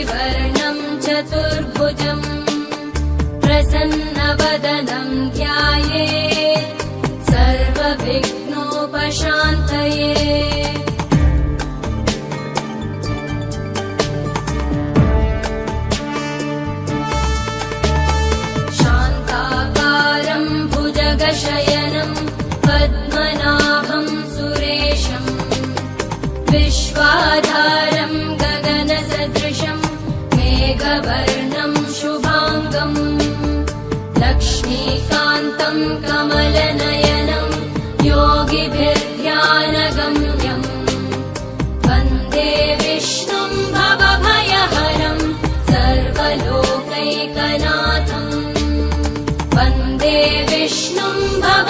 शशिवर्णं चतुर्भुजम् प्रसन्नवदनं ध्यायेत् सर्वविघ्नोपशान्तये। शान्ताकारं भुजगशयनं पद्मनाभं सुरेशम् विश्वाधारं गगनसदृशं मेघवर्णं शुभाङ्गम् लक्ष्मीकान्तं कमलनयनं योगिभिर्ध्यानगम्यम् वन्दे विष्णुं भवभयहरं सर्वलोकैकनाथम् वन्दे विष्णुं भव